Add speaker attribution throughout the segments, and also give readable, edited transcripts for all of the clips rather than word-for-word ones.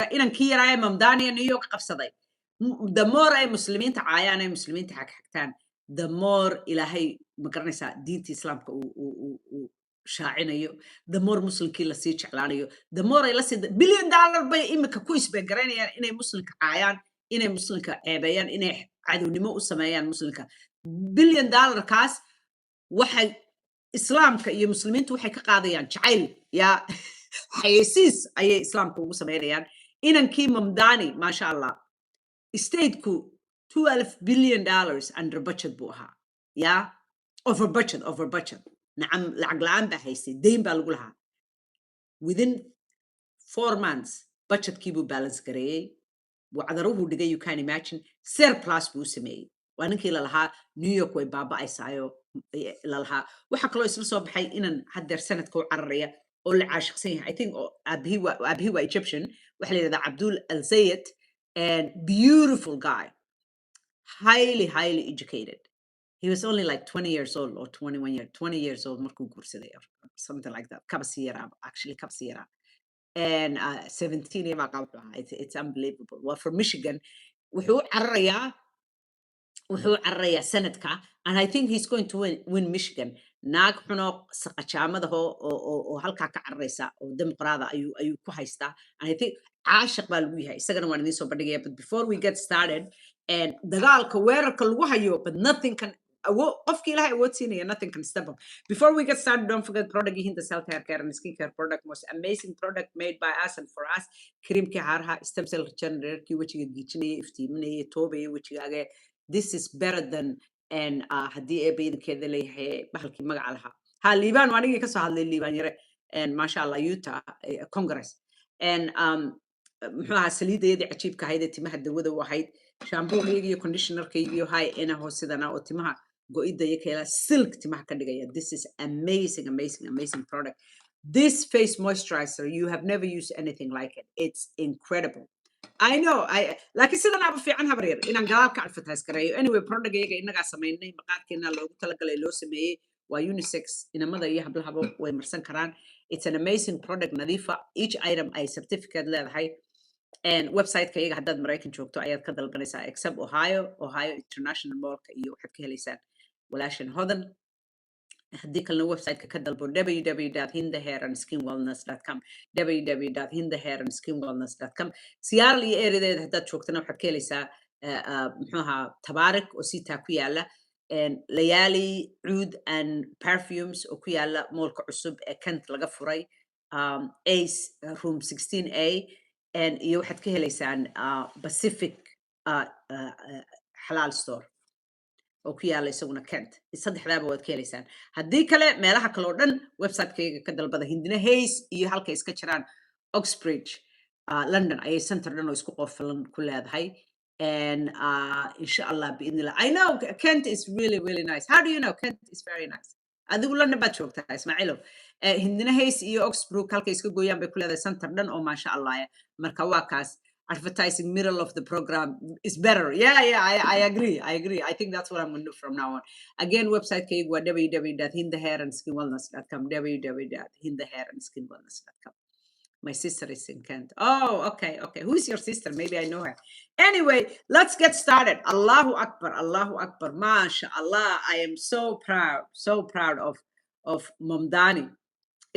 Speaker 1: inankii yaraa mamdaaniya New York qabsaday the more ay muslimiinta caayaan ay muslimiinta xagxagtaan the more ilaahay ma garanaysaa diinta islaamka uu shaacinayo the more muslimkii la sii jeclaanayo the more ay la sii $1 billion bay imika ku isbeegaraynayaan inay muslimka caayaan inay muslimka ceebeeyaan inay cadownimo u sameeyaan muslimka $1 billion kaas waxay islaamka iyo muslimiintu waxay ka qaadayaan jacayl yaa xayaysiis ayay islaamka ugu sameynayaan inankii mamdaani maasha allah stateku $12 billion under budget buu ahaa yaa over budget nacam lacag la'aan baa haystay deyn baa lagu lahaa within 4 months budgetkii buu balance gareeyey wacdaruhu dhigay you can imagine surplus buu sameeyey waa ninkii lalahaa New York way baaba'aysaayo lalahaa waxa kaloo isla soo baxay inan haddeer sanadka u cararaya oo la caashiqsan yahay I think abihi waa Egyptian waxa la yidhahdaa Abdul Seyed and beautiful guy highly educated he was only like 20 years old or 20 years old markuu guursaday or something like that kabasiyara actually kabasiyara and 17 years ago it's unbelievable well from Michigan wuxuu cararayaa sanadka and I think he's going to win Michigan naag xuno saqajaamada oo halka ka cararaysa oo dimuqraada ayuu ku haystaa and I think caashiq baa lagu yahay isagana waan idin soo bandhigaya but before we get started and dagaalka weerarka lagu hayo but nothing can qofkii ilaahay awood siinaya nothing can stop him before we get started don't forget product yihiin the self care and skin care product most amazing product made by us and for us creamkii haaraha stem cell regeneratorkii wejiga giijinaya iftiiminaya toobaya wejigaaga this is better than and haddii ay baydkeeda leeyahay bahalkii magaca lahaa ha liibaan waa anigii ka soo hadlay liibaan yare and masha Allah Utah Congress and muxuu ahaa saliidayadii cajiibka ahayd ee timaha dawada u ahayd shampoo-gayga iyo conditioner-kayga iyo hay ina hoosidana oo timaha go'ida iyo kala silk timaha ka dhigaya this is amazing product this face moisturizer you have never used anything like it it's incredible I know laakiin sidan aaba fiican habar yar inaan gadaalka advertise gareeyo anyway product-gayga inagaa samaynay maqaarkeena loogu talagalay loo sameeyey waa unisex inamada iyo hablahaba way marsan karaan it's an amazing product nadiifa each item ay certificate leedahay and website-ka iyaga haddaad Maraykan joogto ayaad ka dalbanaysaa except Ohio International Mall-ka iyo waxaad ka helaysaan walaashan hodan haddii kalena website-ka ka dalbo www.hindahairandSkinWellness.com www.hindahairandSkinWellness.com Seattle iyo eredeeda haddaad joogtana waxaad ka helaysaa muxuu ahaa Taariikh oo siitaa ku yaala layaali cuud and perfumes oo ku yaala moolka cusub ee Kent laga furay Ace room 16A and iyo waxaad ka helaysaan Pacific halal store oo ku yaala isaguna Kent saddexdaaba waad ka helaysaan haddii kale meelaha kale oo dhan website-kayga ka dalbada hindina hays iyo halka iska jiraan Oxbridge London ayay center dhan oo isku qofalan ku leedahay and inshallah biidnillah I know Kent is really nice how do you know Kent is very nice adigu London baad joogtaa Ismaaciilow hindina hays iyo Oxbridge halka iska gooyaan bay ku leedahay center dhan oo maasha Allah marka waa kaas advertising middle of the program is better I agree I think that's what I'm going to do from now on again website kaygu waa www.hindahairandSkinWellness.com www.hindahairandSkinWellness.com my sister is in Kent oh okay who's your sister maybe I know her anyway let's get started Allahu Akbar masha Allah I am so proud of Mamdani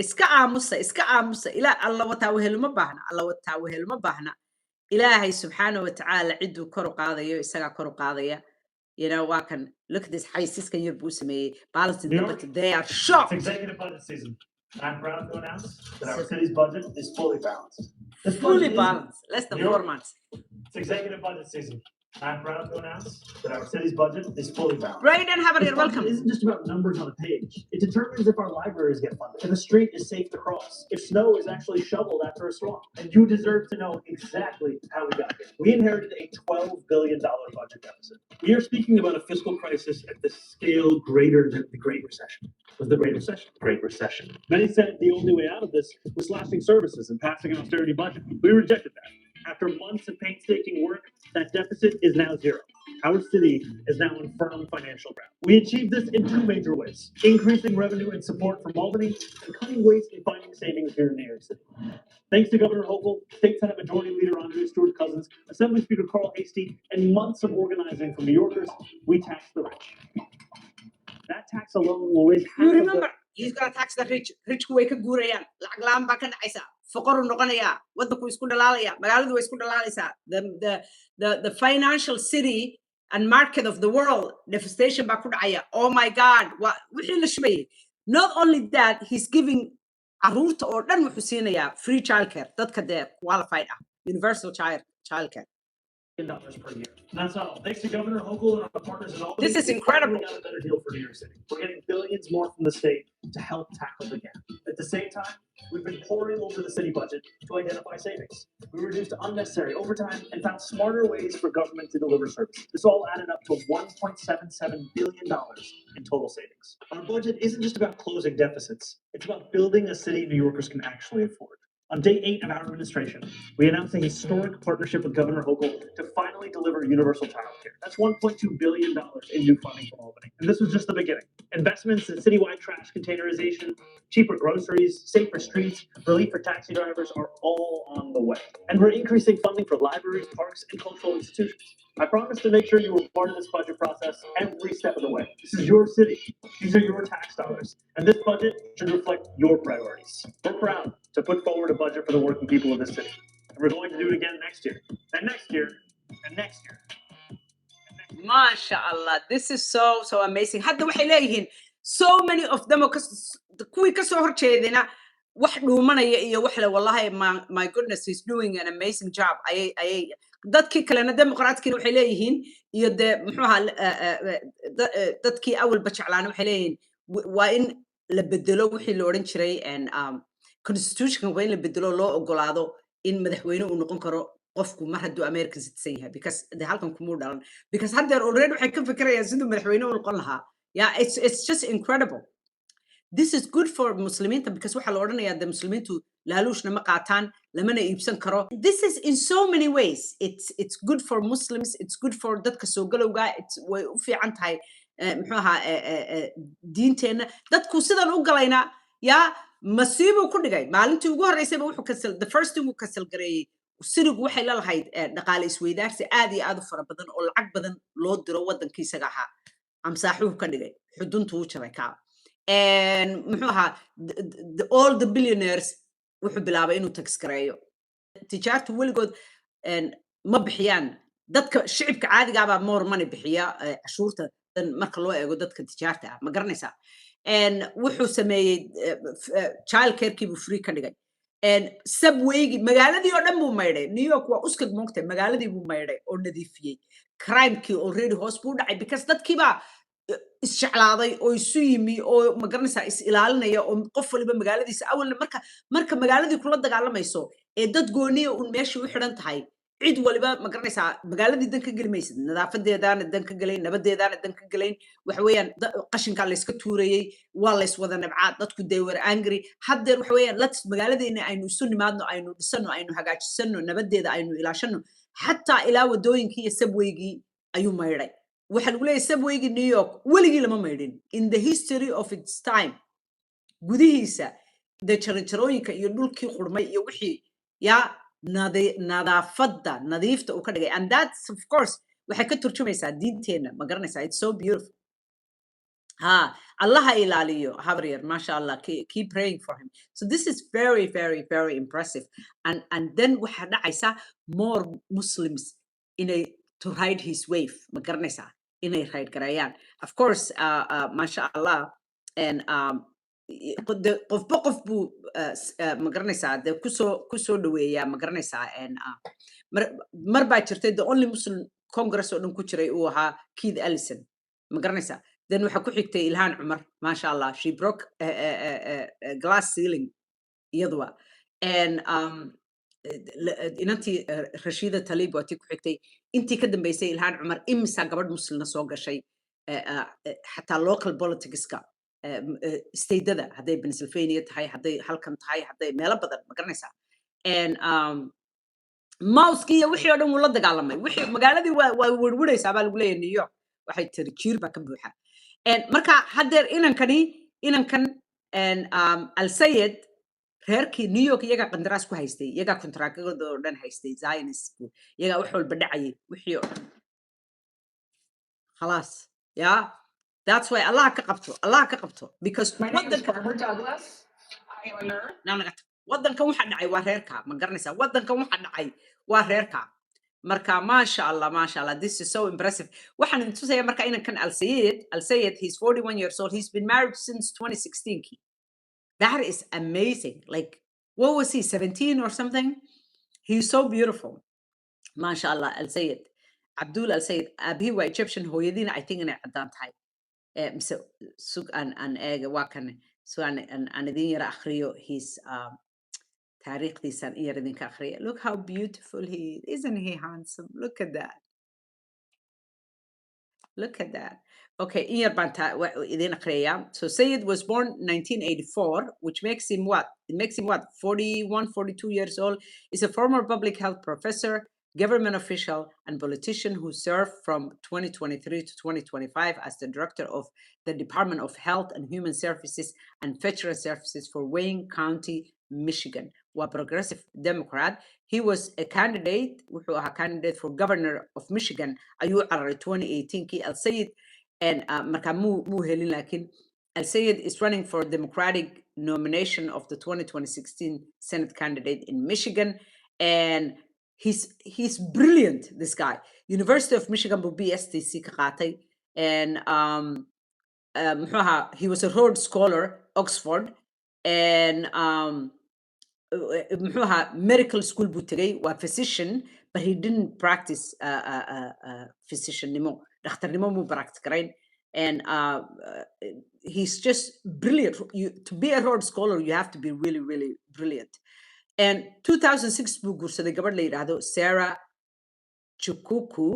Speaker 1: iska aamusa ila Allah wataa weheluma baahna ilaahay subxaanahu wa ta'ala ciduu kor u qaadayo isagaa kor u qaadaya you know waa kan look at this xayaysiiskan yar buu sameeyey balance in the they are shocked
Speaker 2: it's executive budget season I'm proud to announce that our city's budget is fully balanced
Speaker 1: less than 4 months
Speaker 2: it's executive budget season I'm proud to announce that our city's budget is fully balanced.
Speaker 1: Brayden, how about you? Welcome.
Speaker 2: It isn't just about numbers on a page. It determines if our libraries get funded, if the street is safe to cross, if snow is actually shoveled after a storm. And you deserve to know exactly how we got here. We inherited a $12 billion budget deficit. We are speaking about a fiscal crisis at the scale greater than the Great Recession. Was the Great Recession? Great Recession. Many said the only way out of this was slashing services and passing an austerity budget. We rejected that. After months of painstaking work, that deficit is now zero. Our city is now on firm financial ground. We achieved this in two major ways: increasing revenue and support from Albany and cutting waste and finding savings here in New York City. Thanks to Governor Hochul, State Senate Majority Leader Andre Stewart Cousins, Assembly Speaker Carl Hasty, and months of organizing from New Yorkers, we taxed the rich. That tax alone will raise
Speaker 1: You
Speaker 2: half of
Speaker 1: remember, he's gonna tax the rich. Rich way ka guurayaan. Lacag la'aan baa ka dhacaysa. Faqru noqonaya. Waddanku isku dhalaalaya. Magaaladu way isku dhalaalaysaa. The financial city and market of the world, devastation baa ku dhacaya. Oh my God. Wixii la shubay. Not only that, he's giving caruurta oo dhan wuxuu siinayaa free childcare. Dadka dee qualified ah. Universal childcare.
Speaker 2: per year. And that's not all. Thanks to Governor Hochul and our partners in Albany,
Speaker 1: This is
Speaker 2: we
Speaker 1: incredible.
Speaker 2: finally got a better deal for New York City. We're getting billions more from the state to help tackle the gap. At the same time, we've been poring over the city budget to identify savings. We reduced unnecessary overtime and found smarter ways for government to deliver service. This all added up to $1.77 billion in total savings. Our budget isn't just about closing deficits. It's about building a city New Yorkers can actually afford. On day 8 of our administration, we announced a historic partnership with Governor Hochul to finally deliver universal childcare. That's $1.2 billion in new funding from Albany. And this was just the beginning. Investments in citywide trash containerization, cheaper groceries, safer streets, relief for taxi drivers are all on the way. And we're increasing funding for libraries, parks, and cultural institutions. I promise to make sure you were part of this budget process every step of the way. This is your city. These are your tax dollars. And this budget should reflect your priorities. We're proud to put forward a budget for the working people of this city. And we're going to do it again next year, and next year, and next year.
Speaker 1: MashaAllah, this is so amazing. Hadda waxay leeyihiin so many of them kuwii ka soo horjeedina wax dhuumanaya iyo wax le wallahi my goodness, he's doing an amazing job. Ayay dadkii kalena dimuqraadkiina waxay leeyihiin iyo dee muxuu ahaa dadkii awalba jeclaana waxay leeyihiin waa in la bedelo wixii la odhan jiray constitution waa in la bedelo loo ogolaado in madaxweyne uu noqon karo qofku mar hadduu American citizen yahay, because de halkan kumuu dhalan, because haddeer already waxay ka fikirayaan siduu madaxweyne u noqon lahaa. Yeah, it's just incredible. This is good for Muslimiinta because waxaa la odhanayaa de Muslimiintu laaluushna ma qaataan, lamana iibsan karo. This is in so many ways. It's good for Muslims, it's good for dadka soo galowga, way u fiican tahay muxuu ahaa diinteenna. Dadku sidan u galayna yaa masiibo ku dhigay. Maalintii ugu horreysayba wuxuu the first thing uu kasal gareeyay sirigu waxay la lahayd dhaqaale isweydaarsi aad iyo aad u fara badan oo lacag badan loo diro waddankiisaga ahaa. Amsaaxuhu ka dhigay, xuduntu u jabay kaa. muxuu ahaa all the billionaires wuxuu bilaabay inuu tax gareeyo. Tijaartu weligood ma bixiyaan. Dadka shicibka caadiga baa more money bixiya cashuurta marka loo eego dadka tijaarta ah, ma garanaysaa. wuxuu sameeyey child care-kii buu free ka dhigay. Subway-gi magaaladii oo dhan buu maydhay. New York waa uskag moogtay, magaaladii buu maydhay oo nadiifiyey. Crime-kii already hoos buu dhacay because dadkii baa isjeclaaday oo isu yimi oo ma garanaysaa is ilaalinaya oo qof waliba magaaladiisa awalna marka magaaladii kula dagaalamayso ee dad gooniya un meeshii u xidhan tahay, cid waliba ma garanaysaa magaaladii dan ka geli maysid. Nadaafadeedaana dan ka gelayn, nabadeedaana dan ka gelayn. waxa weeyaan qashinkaa layska tuurayey, waa lays wada nabcaa, dadku they were angry. Haddeer waxa weeyaan magaaladeena aynu isu nimaadno, aynu dhisano, aynu hagaajisano, nabadeeda aynu ilaashano. Xataa ilaa wadooyinkii iyo subwaygii ayuu maydhay. waxaa lagu leeyahay subwaygii New York weligii lama maydhin in the history of its time. gudihiisa de jaranjarooyinka iyo dhulkii qurmay iyo wixii yaa nadaafadda nadiifta uu ka dhigay. And that's of course waxay ka turjumaysaa diinteenna, ma garanaysaa. It's so beautiful. Allah ha ilaaliyo habaryar, mashallah, keep praying for him. So this is very, very, very impressive. And then waxa dhacaysa more Muslims to ride his wave, ma garanaysaa, inay ride garayaan. Of course, mashallah, and qofba qof buu ma garanaysaa de kusoo dhaweeyaa, ma garanaysaa. mar baa jirtay the only Muslim Congress oo dhan ku jiray uu ahaa Keith Ellison, ma garanaysaa. Then waxa ku xigtay Ilhan Umar, mashallah, she broke glass ceiling iyadwa. And inantii Rashida Tlaib waa tii ku xigtay. intii ka dambeysay Ilhan Umar imisa gabadh Muslimna soo gashay xataa local politicska stateada, hadday Pennsylvania tahay, hadday halkan tahay, hadday meelo badan, ma garanaysaa. And mouskii iyo wixii oo dhan wuu la dagaalamay wixii magaaladii waa werweraysaa baa lagu leeyahay New York waxay tiri jiir baa ka buuxa marka haddeer inankan al-Sayed reerkii New York iyagaa qandaraas ku haystay iyagaa kontraakadooda oo dhan haystay Zionism iyagaa wax walba dhacayay wixii oo dhan khalaas yeah that's why Allah ka qabto because wadankan waxa dhacay waa reerka ma garanaysaa wadankan waxa dhacay waa reerka marka masha Allah this is so impressive waxaan intusaya marka inankan al-Sayed he's 41 years old he's been married since 2016 that is amazing like what was he 17 or something he's so beautiful masha Allah al-Sayed Abdul al-Sayed abihi waa Egyptian hooyadiina I think inay cadaan tahay mise sug an eega waa kan so an idin yara akhriyo his Taariikh diisan in yar idinka akhriya look how beautiful he is isn't he handsome look at that okay in yar baan idin akhriya so Seyed was born 1984 which makes him what 41 42 years old is a former public health professor government official and politician who served from 2023 to 2025 as the director of the Department of Health and Human Services and Veteran Services for Wayne County, Michigan. Was progressive Democrat. He was a candidate for governor of Michigan. Ayuu cararay 2018 kii al-Sayed and marka muu helin laakiin al-Sayed is running for Democratic nomination of the 2016 Senate candidate in Michigan and he's brilliant this guy University of Michigan buu BSTC ka qaatay and he was a Rhodes Scholar Oxford and medical school buu tagay waa physician but he didn't practice physiciannimo dhakhtarnimo muu practice garayn and he's just brilliant to be a Rhodes Scholar you have to be really really brilliant and 2006 buu guursaday gabadh la yiraahdo Sarah Chukuku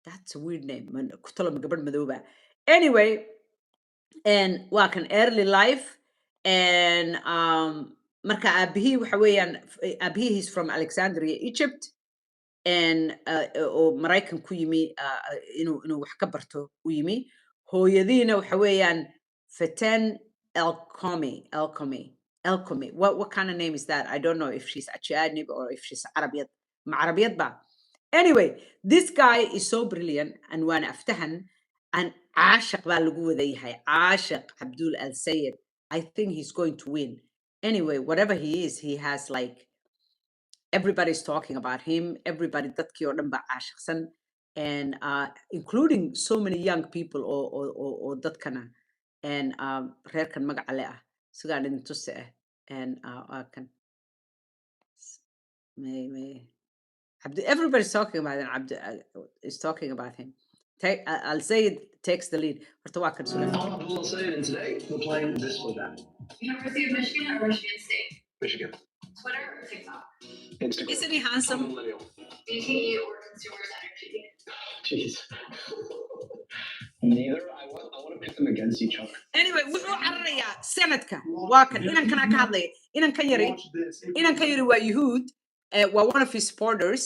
Speaker 1: that's a weird name man ku talo gabadh madooba anyway and waa kan early life and marka abihi waxa weeyaan abihi is from Alexandria Egypt and oo Maraykan ku yimi inuu wax ka barto u yimi hooyadiina waxa weeyaan Fatan Elkomi. What kind of name is that? I don't know if she's Ajanib or if she's Arabiyat. Arabiyat ba. Anyway, this guy is so brilliant and وانا افتهن and عاشق baa lagu wada yahay عاشق Abdul al-Sayed. I think he's going to win. Anyway, whatever he is, he has like everybody's talking about him. Everybody dadkii oo dhan baa caashiqsan and including so many young people or dadkana and reerkan magaca le ah sigaan idin tusi ah and can everybody's talking about him Abdul is talking about him al-Sayed takes the lead horta waa kan sugan
Speaker 2: Abdul al-Sayed and today we're playing this or that
Speaker 3: University of Michigan or Michigan State?
Speaker 2: Michigan
Speaker 3: Twitter or TikTok?
Speaker 2: Instagram
Speaker 1: isn't he handsome
Speaker 3: BTE or Consumers Energy?
Speaker 2: Jeez neither I want to pick them against each other
Speaker 1: anyway wuxuu cararayaa sanadka waa kan inankana ka hadlaya inankan yari waa Yahuud waa one of his supporters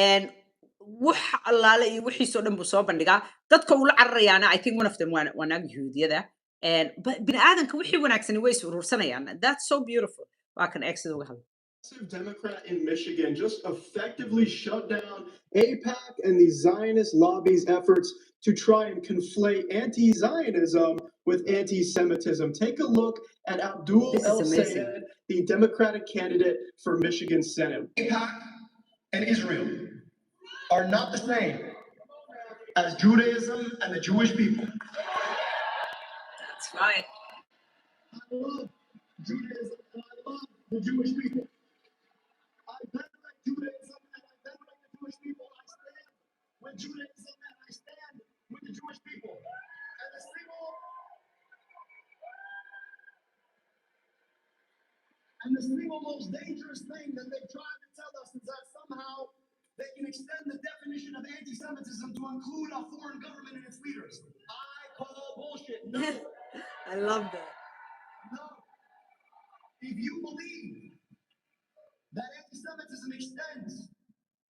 Speaker 1: and wax allaale iyo wixiisoo dhan buu soo bandhigaa dadka uu la cararayaana I think one of them waa naag Yahuudiyada and bini'aadanka wixii wanaagsan way is urursanayaan that's so beautiful waa kan exit uga hadla
Speaker 4: Democrat in Michigan just effectively shut down AIPAC and the Zionist lobby's efforts to try and conflate anti-Zionism with anti-Semitism. Take a look at Abdul al-Sayed, the Democratic candidate for Michigan Senate.
Speaker 5: AIPAC and Israel are not the same as Judaism and the Jewish people.
Speaker 1: That's right.
Speaker 5: I love Judaism and I love the Jewish people. I venerate Judaism and I venerate the Jewish people. I stand with Judaism and I stand with the Jewish people. And the single most dangerous thing that they try to tell us is that somehow they can extend the definition of anti-Semitism to include a foreign government and its leaders. I call bullshit. No.
Speaker 1: I love that.
Speaker 5: No. If you believe that anti-Semitism extends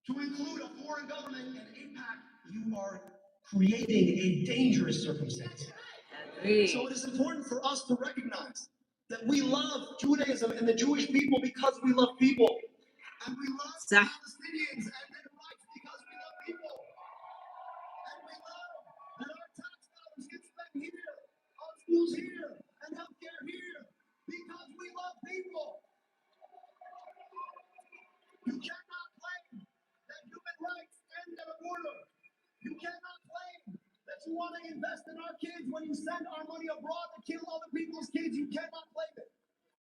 Speaker 5: to include a foreign government and APAC, you are creating a dangerous circumstance. So it is important for us to recognize that we love Judaism and the Jewish people because we love people. And we love
Speaker 1: صح
Speaker 5: Palestinians and their rights because we love people. And we love that our tax dollars get spent here, our schools here, and healthcare here because we love people. You cannot claim that human rights end at a border. You cannot claim that you want to invest in our kids when you send our money abroad to kill other people's kids. You cannot claim it.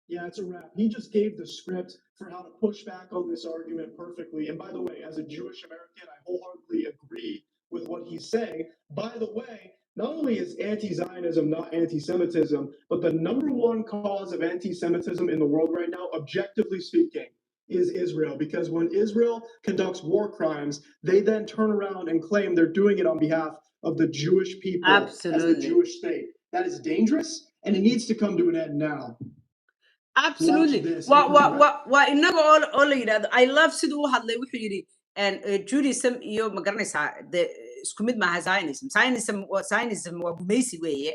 Speaker 4: Yeah, it's a wrap. He just gave the script for how to push back on this argument perfectly. And by the way, as a Jewish American, I wholeheartedly agree with what he's saying. By the way, not only is anti-Zionism not anti-Semitism, but the number one cause of anti-Semitism in the world right now, objectively speaking, is Israel. Because when Israel conducts war crimes, they then turn around and claim they're doing it on behalf of the Jewish people as the
Speaker 1: absolutely
Speaker 4: Jewish state. That is dangerous, and it needs to come to an end now. Watch
Speaker 1: absolutely
Speaker 4: this.
Speaker 1: wa
Speaker 4: It
Speaker 1: wa
Speaker 4: was
Speaker 1: wa waa inaga oo la yidhahdo I love siduu u hadlay wuxuu yidhi Judaism iyo ma garanaysaa de isku mid maaha Zionism waa gumaysi weeye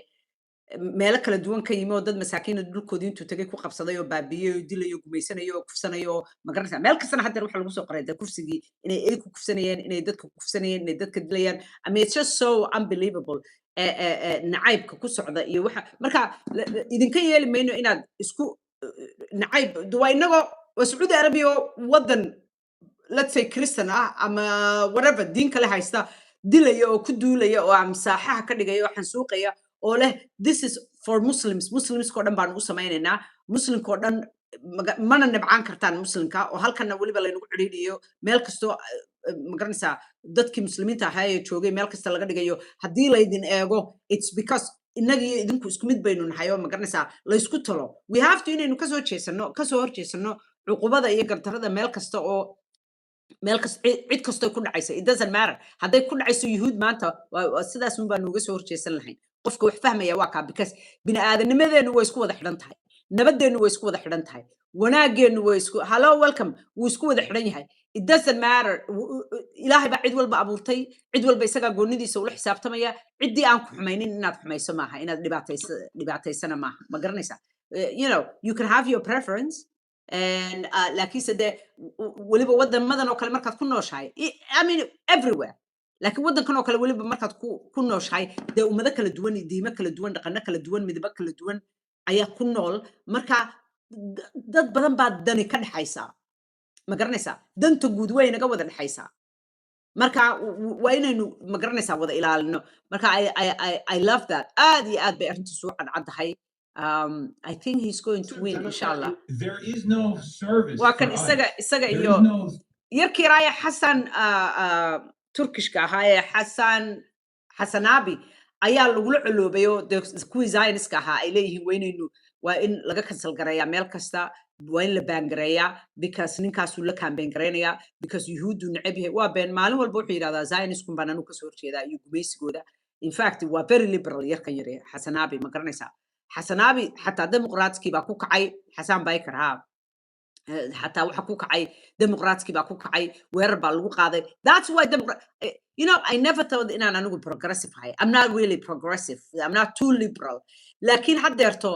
Speaker 1: meelo kala duwan ka yimi oo dad masaakiin dhulkoodii intuu tagay ku qabsaday oo baabiyey oo dilay oo gumaysanayo oo kufsanayo oo ma garanaysaa meel kastana haddeer waxa lagu soo qoray dee kufsigii inay ay ku kufsanayeen inay dadka ku kufsanayeen inay dadka dilayaan I mean it's just so unbelievable nacaybka ku socda iyo waxa marka idinka yeeli mayno inaad isku nacayb waa inagoo waa Sacuudi Arabiya oo wadan let's say Christian ama whatever diin kale haysta dilaya oo ku duulaya oo amsaaxaha ka dhigaya oo xansuuqaya oo leh this is for Muslims ko dhan baan u samaynaynaa muslimko dhan mana nabcaan kartaan muslimka oo halkana waliba laynagu xidhiidhiyo meel kasto ma garanaysaa dadkii muslimiinta ahaa ee joogay meel kasta laga dhigayo haddii laydin eego it's because inagii idinku isku mid baynu nahay oo ma garanaysaa laysku talo we have to inaynu kasoo horjeesano cuqubada iyo gardarada meel kasta oo meel kasta cid kastoo ku dhacaysa it doesn't matter hadday ku dhacayso yuhuud maanta sidaas un baanu uga soo horjeesan lahayn qofka wax fahmaya waa kaa because bini aadanimadeenu way isku wada xidhan tahay nabadeenu way isku wada xidhan tahay wanaageenu way isku hello welcome wuu isku wada xidhan yahay it doesn't matter ilaahay baa cid walba abuurtay cid walba isagaa goonidiisa ula xisaabtamaya ciddii aan ku xumaynin inaad xumayso maaha inaad dhibaataysana maaha ma garanaysaa you know you can have your preference and laakiinse dee weliba wadamadan oo kale markaad ku nooshahay I mean everywhere laakiin waddankan oo kale weliba markaad ku nooshahay dee ummado kala duwan iyo diimo kala duwan dhaqano kala duwan midabo kala duwan ayaa ku nool marka dad badan baa dani ka dhexaysaa ma garanaysaa danta guud way naga wada dhexaysaa marka waa inaynu ma garanaysaa wada ilaalino marka I love that aad iyo aad bay arrintiisu u cadcaddahay I think he's going to win inshallah
Speaker 6: There is no service.
Speaker 1: waa kan
Speaker 6: for
Speaker 1: isaga
Speaker 6: ICE.
Speaker 1: isaga
Speaker 6: There
Speaker 1: iyo
Speaker 6: is no
Speaker 1: yarkii raaya xasan turkishka ahaa ee xasanabi ayaa lagula coloobay oo dee kuwii Zioniska ahaa ay leeyihiin waa in laga cancel gareeyaa meel kasta waa in la baangareeyaa because ninkaasuu la campaign gareynayaa because yuhuuddu neceb yahay waa been maalin walba wuxuu yidhahdaa Zioniskum baan anigu kasoo horjeedaa iyo gumaysigooda in fact waa very liberal yarkan yare xasanabi ma garanaysaa xasanabi xataa dimuqraatskii baa ku kacay xasan baykar haa حتى waxa ku kacay dimuqraatskii baa ku kacay weerar baa lagu qaaday that's why you know I never thought inaan anigu progressive ahay I'm not really progressive I'm not too liberal laakiin haddeerto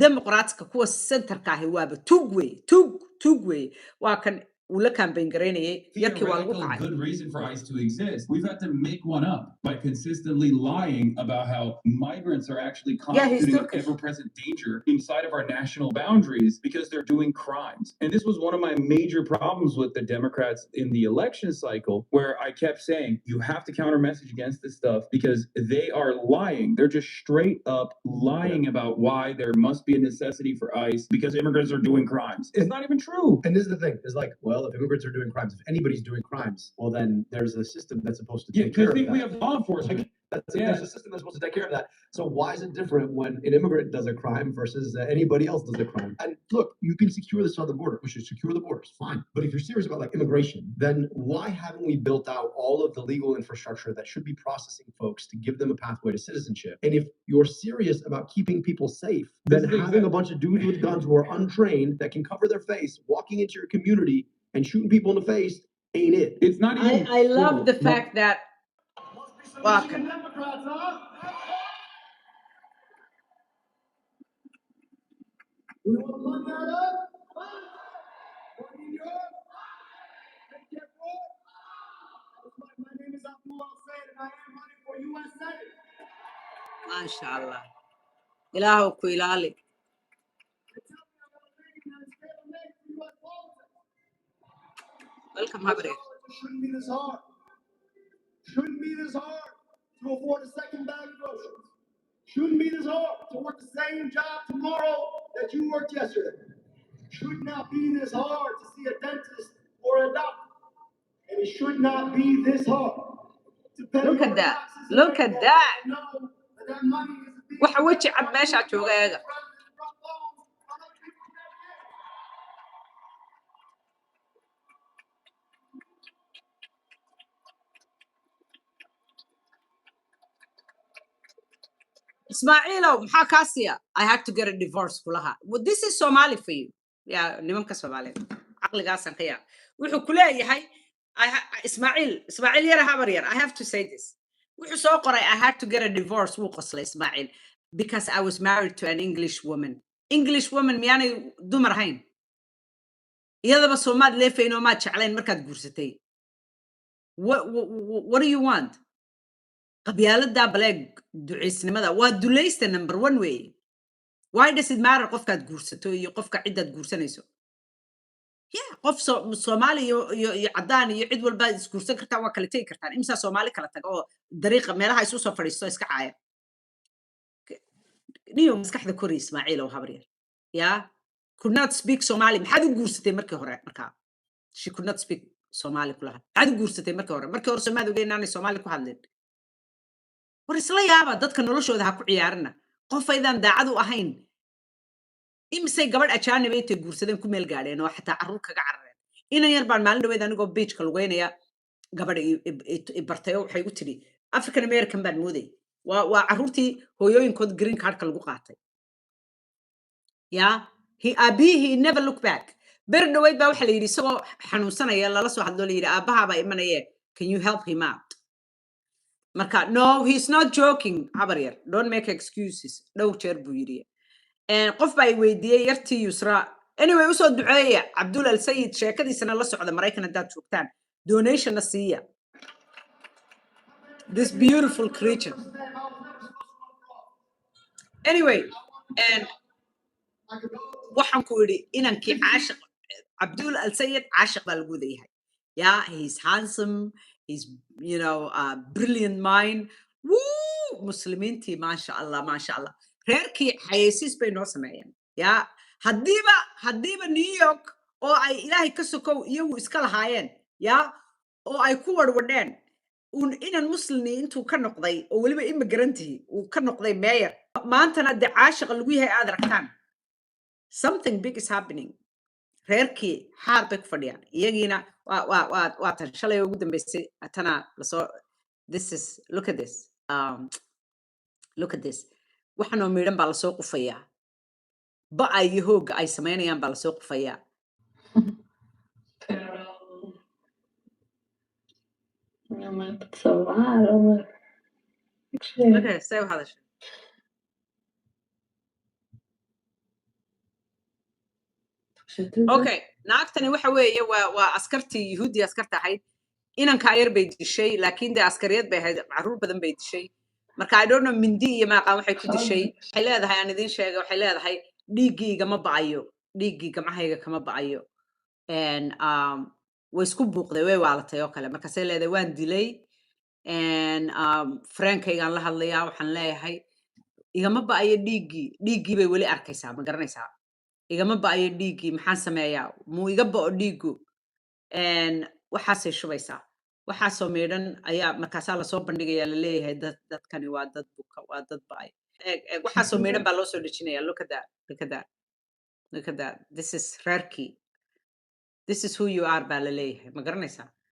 Speaker 1: dimuqraatska kuwa centerka ahi waaba tug wey waa kan uu la campaign gareynayay yarkii waa lagu
Speaker 6: theoretical
Speaker 1: kacay
Speaker 6: good reason for ICE to exist. We've had to make one up by consistently lying about how migrants are actually
Speaker 1: Yeah, he's
Speaker 6: constituting an
Speaker 1: Turkish.
Speaker 6: ever-present danger inside of our national boundaries because they're doing crimes. And this was one of my major problems with the Democrats in the election cycle, where I kept saying, you have to counter message against this stuff because they are lying. They're just straight up lying about why there must be a necessity for ICE because immigrants are doing crimes. It's not even true.
Speaker 5: And this is the thing, it's like, well, if immigrants are doing crimes, if anybody's doing crimes, well, then there's a system that's supposed to
Speaker 6: Yeah,
Speaker 5: take care
Speaker 6: because
Speaker 5: of that.
Speaker 6: we have law enforcement.
Speaker 5: There's a system that's supposed to take care of that. So why is it different when an immigrant does a crime versus anybody else does a crime? And look, you can secure the southern border. We should secure the borders, fine. But if you're serious about like immigration, then why haven't we built out all of the legal infrastructure that should be processing folks to give them a pathway to citizenship? And if you're serious about keeping people safe, then
Speaker 6: This is
Speaker 5: having a bunch of dudes with guns who are untrained that can cover their face walking into your community
Speaker 2: and shooting people in the face ain't it.
Speaker 6: It's not even.
Speaker 1: I love the
Speaker 6: No.
Speaker 1: fact that
Speaker 5: Must be some
Speaker 1: Welcome.
Speaker 5: Michigan Democrats, huh? You want money out of? Money in your? Take care for? My name is Abdul, and I am running for USA.
Speaker 1: mashallah ilaahu ku ilaali welcome habre
Speaker 5: It shouldn't be this hard. Shouldn't be this hard to afford a second bag of groceries. Shouldn't be this hard to work the same job tomorrow that you worked yesterday. Should not be this hard to see a dentist or a doctor. And it should not be this hard to pay
Speaker 1: Look
Speaker 5: your
Speaker 1: at that.
Speaker 5: taxes and
Speaker 1: Look at
Speaker 5: everything
Speaker 1: that.
Speaker 5: and know that that money is being
Speaker 1: waxa weji cad meesha jooga eega Ismaaciilow maxaa kaa siya I had to get a divorce kulaha well, this is Somali for you yeah nimanka Soomaaliyeed aqligaasan ka yaa wuxuu ku leeyahay Ismaaciil yara habar yar I have to say this wuxuu soo qoray I had to get a divorce wuu qoslay Ismaaciil because I was married to an English woman miyaanay dumar hayn iyadaba Soomaad leefayno ma jeclayn markaad guursatay what do you want qabyaalada baleeg duceysnimada waa dulaysta number 1 way why does it matter qofkaad guursato iyo qofka cidaad guursanayso yeah qof Soomaali iyo cadaan iyo cid walba isguursan kartaa waa kala tagi kartaan imsa Soomaali kala tag oo dariiqa meelaha isu soo fadhiisto iska caaya niyo maskaxda kori Ismaaciil oo habriyar yeah could not speak Somali maxaad u guursatay markii hore markaa she could not speak Somali kulaha maxaad u guursatay markii hore Soomaali ogeynaan Somali ku hadleen war isla yaaba dadka noloshooda ha ku ciyaarina qof aydan daacad u ahayn imsay gabadh ajaanib ay guursadeen ku meel gaadheen oo xataa carruur kaga carareen inan yar baan maalin dhaweyd anigoo beachka lugeynaya gabadh i bartay oo waxay igu tiri African American baan mooday waa carruurtii hooyooyinkood green cardka lagu qaatay yeah he never look back ber dhaweyd baa waxa la yidhi isagoo xanuunsanaya lala soo hadloo la yidhi aabaha baa imanaya can you help him out marka no he's not joking habar yar don't make excuses dhow jeer buu yidhi qof baa i weydiiyey yartii Yusra anyway usoo duceeya Abdul Seyed sheekadiisana la socda Maraykan hadaad joogtaan donation na siiya this beautiful creature anyway and waxaan ku yidhi inankii caashiq Abdul Seyed caashiq baa lagu leeyahay yeah he's handsome he's brilliant mind woo muslimiintii masha Allah reerkii xayaysiis bay noo sameeyeen yaa hadiiba New York oo ay ilaahay ka sokow iyagu iska lahaayeen yaa oo ay ku warwadheen inan muslimi intuu ka noqday oo waliba immigrantihii uu ka noqday mayor maantana de caashiqa lagu yahay aad aragtaan something big is happening reerkii xaar bay ku fadhiyaan iyagiina waa tan shalay ugu dambeysay tana lasoo look at this waxaanoo miidhan baa lasoo qufayaa ba'a iyo hoogga ay samaynayaan baa lasoo qufayaa okay say u hadasha okay naagtani waxa weeye waa askartii yuhuudi askarta ahayd inankaa yar bay dishay laakiin dee askariyad bay ahayd carruur badan bay dishay marka I don't know mindi iyo maaqaan waxay ku dishay waxay leedahay aan idin sheegay waxay leedahay dhiiggayga ma ba'ayo dhiiggii gamcahayga kama ba'ayo and way isku buuqday way waalatay oo kale markaasay leedahay waan dilay and frankaygaan la hadlayaa waxaan leeyahay igama ba'ayo dhiiggii bay weli arkaysaa ma garanaysaa igama ba'ayo dhiiggii maxaan sameeyaa muu iga ba'o dhiiggu and waxaasay shubaysaa waxaasoo meedhan ayaa markaasaa lasoo bandhigayaa la leeyahay dadkani waa dad buka waa dad ba'ay waxaasoo meedhan baa loo soo dejinaya look at that this is Reerkii this is who you are baa la leeyahay ma garanaysaa